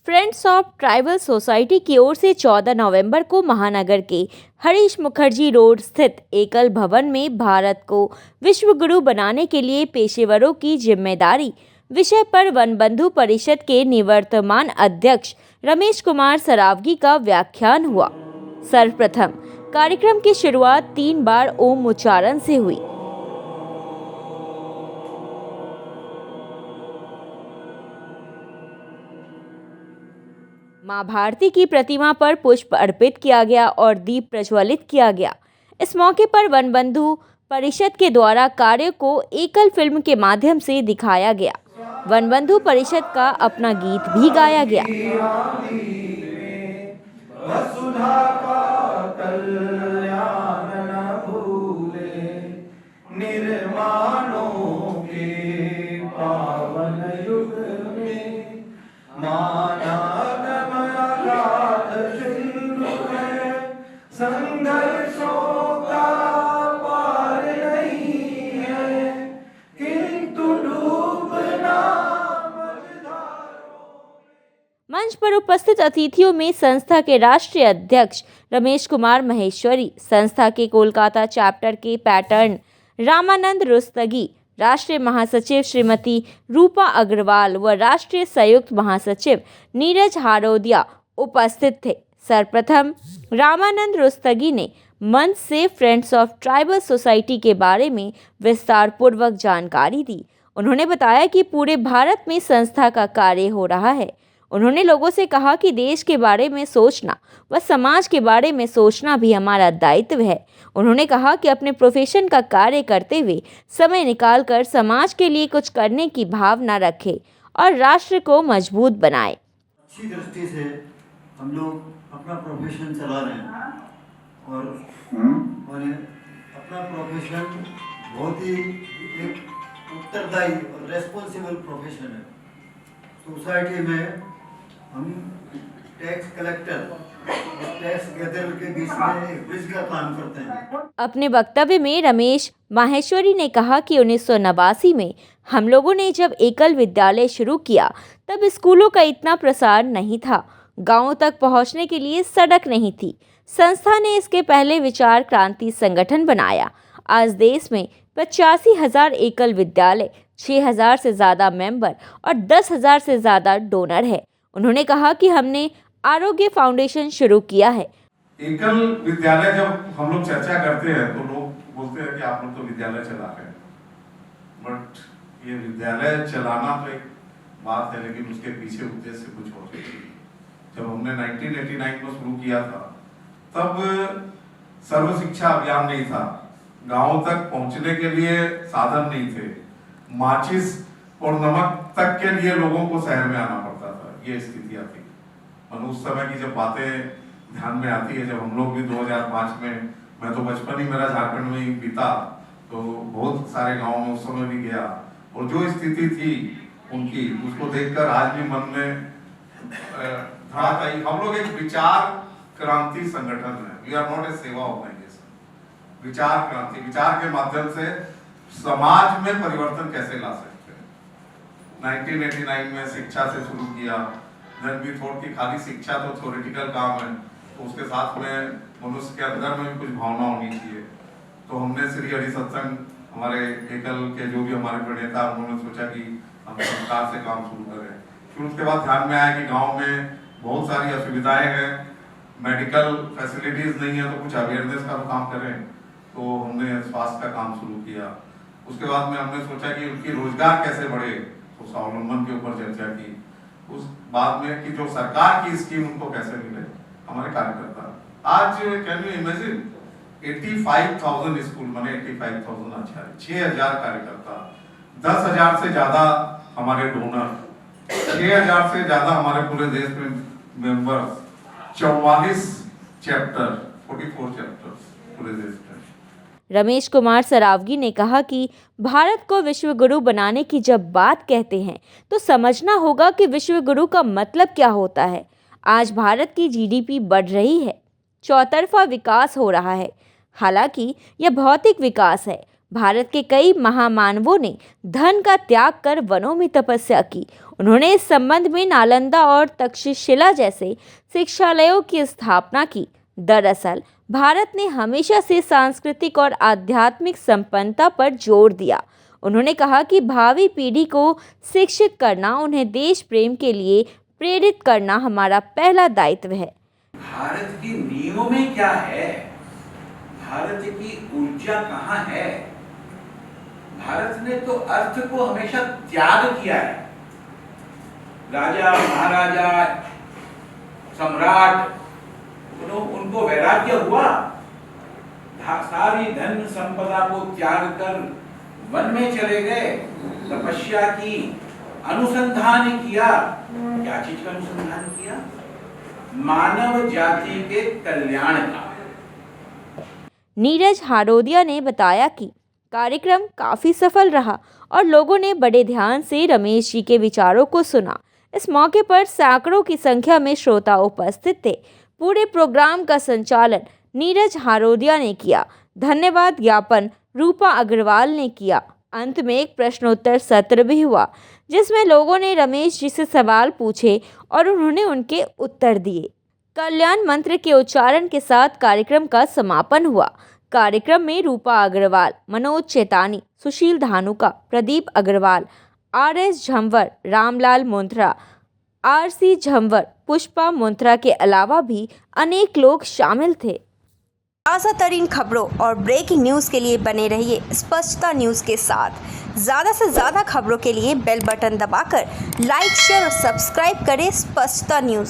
Friends of tribal society की ओर से 14 नवंबर को महानगर के हरीश मुखर्जी रोड स्थित एकल भवन में भारत को विश्व गुरु बनाने के लिए पेशेवरों की जिम्मेदारी विषय पर वनबंधु परिषद के निवर्तमान अध्यक्ष रमेश कुमार सरावगी का व्याख्यान हुआ। सर्वप्रथम कार्यक्रम की शुरुआत 3 बार ओम उच्चारण से हुई। मां भारती की प्रतिमा पर पुष्प अर्पित किया गया और दीप प्रज्वलित किया गया। इस मौके पर वनबंधु परिषद के द्वारा कार्य को एकल फिल्म के माध्यम से दिखाया गया। वनबंधु परिषद का अपना गीत भी गाया गया। मंच पर उपस्थित अतिथियों में संस्था के राष्ट्रीय अध्यक्ष रमेश कुमार महेश्वरी, संस्था के कोलकाता चैप्टर के पैटर्न रामानंद रुस्तगी, राष्ट्रीय महासचिव श्रीमती रूपा अग्रवाल व राष्ट्रीय संयुक्त महासचिव नीरज हारोदिया उपस्थित थे। सर्वप्रथम रामानंद रुस्तगी ने मंच से फ्रेंड्स ऑफ ट्राइबल सोसाइटी के बारे में विस्तार पूर्वक जानकारी दी। उन्होंने बताया कि पूरे भारत में संस्था का कार्य हो रहा है। उन्होंने लोगों से कहा कि देश के बारे में सोचना व समाज के बारे में सोचना भी हमारा दायित्व है। उन्होंने कहा कि अपने प्रोफेशन का कार्य करते हुए समय निकालकर समाज के लिए कुछ करने की भावना रखें और राष्ट्र को मजबूत बनाएं। अच्छी दृष्टि से हम लोग अपना प्रोफेशन चला रहे हैं और अपना प्रोफेशन बहुत ही एक उत्तरदायी और रेस्पॉन्सिबल प्रोफेशन है। सोसाइटी में हम टैक्स कलेक्टर और टैक्स गैदर के बीच में एक ब्रिज का काम करते हैं। अपने वक्तव्य में रमेश माहेश्वरी ने कहा कि 1989 में हम लोगों ने जब एकल विद्यालय शुरू किया तब स्कूलों का इतना प्रसार नहीं था, गांवों तक पहुंचने के लिए सड़क नहीं थी। संस्था ने इसके पहले विचार क्रांति संगठन बनाया। आज देश में 85,000 एकल विद्यालय, 6,000 से ज़्यादा मेंबर और 10,000 से ज़्यादा डोनर है। उन्होंने कहा कि हमने आरोग्य फाउंडेशन शुरू किया है। एकल विद्यालय जब हम लोग चर्चा करते हैं तो लोग बोलते हैं कि आप लोग तो विद्यालय चला रहे हैं, बट ये विद्यालय चलाना तो एक बात है, लेकिन उसके पीछे उद्देश्य कुछ और है। जब हमने 1989 में शुरू किया था तब सर्व शिक्षा अभियान नहीं था, गांव तक पहुंचने के लिए साधन नहीं थे, माचिस और नमक तक के लिए लोगों को शहर में आना पड़ता था। ये स्थितियां थी। और उस समय की जब बातें ध्यान में आती है, जब हम लोग भी 2005 में, मैं तो बचपन ही मेरा झारखंड में ही बीता, तो बहुत सारे गाँव में उस समय भी गया और जो स्थिति थी उनकी, उसको देखकर आज भी मन में धड़क आई। हम लोग एक विचार क्रांति संगठन है। वी आर नॉट ए सेवा ऑर्गेनाइजेशन। विचार क्रांति, विचार के माध्यम से समाज में परिवर्तन कैसे ला सकते हैं। 1989 में शिक्षा से शुरू किया। देन भी थोड़ी की खाली शिक्षा तो थ्योरेटिकल काम है, तो उसके साथ में मनुष्य के अंदर में भी कुछ भावना होनी चाहिए। तो हमने श्री हरि सत्संग, हमारे एकल के जो भी हमारे प्रणेता, उन्होंने सोचा कि हम सरकार से काम शुरू करें। फिर उसके बाद ध्यान में आया कि गाँव में बहुत सारी असुविधाएं हैं, मेडिकल फैसिलिटीज नहीं है, तो कुछ अवेयरनेस का काम करें। तो हमने स्वास्थ्य का काम शुरू किया। उसके बाद में हमने सोचा कि उनकी रोजगार कैसे बढ़े, तो स्वावलंबन के ऊपर चर्चा की। उस बाद में कि जो सरकार की स्कीम उनको कैसे मिले, हमारे कार्यकर्ता। आज कैन यू इमेजिन 85,000 स्कूल, माने 85,000 आचार्य, 6,000 कार्यकर्ता, 10,000 से ज्यादा हमारे डोनर, 6,000 से ज्यादा हमारे पूरे देश में मेंबर्स, 44 चैप्टर, 44 चैप्टर्स पूरे देश में। रमेश कुमार सरावगी ने कहा कि भारत को विश्व गुरु बनाने की जब बात कहते हैं तो समझना होगा कि विश्व गुरु का मतलब क्या होता है। आज भारत की जीडीपी बढ़ रही है, चौतरफा विकास हो रहा है। हालांकि यह भौतिक विकास है, भारत के कई महामानवों ने धन का त्याग कर वनों में तपस्या की। उन्होंने इस संबंध में नालंदा और तक्षशिला जैसे शिक्षालयों की स्थापना की। दरअसल भारत ने हमेशा से सांस्कृतिक और आध्यात्मिक संपन्नता पर जोर दिया। उन्होंने कहा कि भावी पीढ़ी को शिक्षित करना, उन्हें देश प्रेम के लिए प्रेरित करना हमारा पहला दायित्व है। भारत की नींव में क्या है? भारत की ऊर्जा कहाँ है? भारत ने तो अर्थ को हमेशा त्याग किया है। राजा महाराजा सम्राट उनको वैराग्य हुआ, सारी धन संपदा को त्याग कर वन में चले गए, तपस्या की, अनुसंधान किया। क्या चीज का अनुसंधान किया? मानव जाति के कल्याण का। नीरज हारोदिया ने बताया कि कार्यक्रम काफी सफल रहा और लोगों ने बड़े ध्यान से रमेश जी के विचारों को सुना। इस मौके पर सैकड़ों की संख्या में श्रोता उपस्थित थे। पूरे प्रोग्राम का संचालन नीरज हारोदिया ने किया। धन्यवाद ज्ञापन रूपा अग्रवाल ने किया। अंत में एक प्रश्नोत्तर सत्र भी हुआ, जिसमें लोगों ने रमेश जी से सवाल पूछे और उन्होंने उनके उत्तर दिए। कल्याण मंत्र के उच्चारण के साथ कार्यक्रम का समापन हुआ। कार्यक्रम में रूपा अग्रवाल, मनोज चेतानी, सुशील धानुका, प्रदीप अग्रवाल, RS झंवर, रामलाल मुंत्रा, RC झंवर, पुष्पा मुंत्रा के अलावा भी अनेक लोग शामिल थे। ताज़ा तरीन खबरों और ब्रेकिंग न्यूज़ के लिए बने रहिए स्पष्टता न्यूज़ के साथ। ज़्यादा से ज़्यादा खबरों के लिए बेल बटन दबाकर लाइक, शेयर और सब्सक्राइब करें स्पष्टता न्यूज़।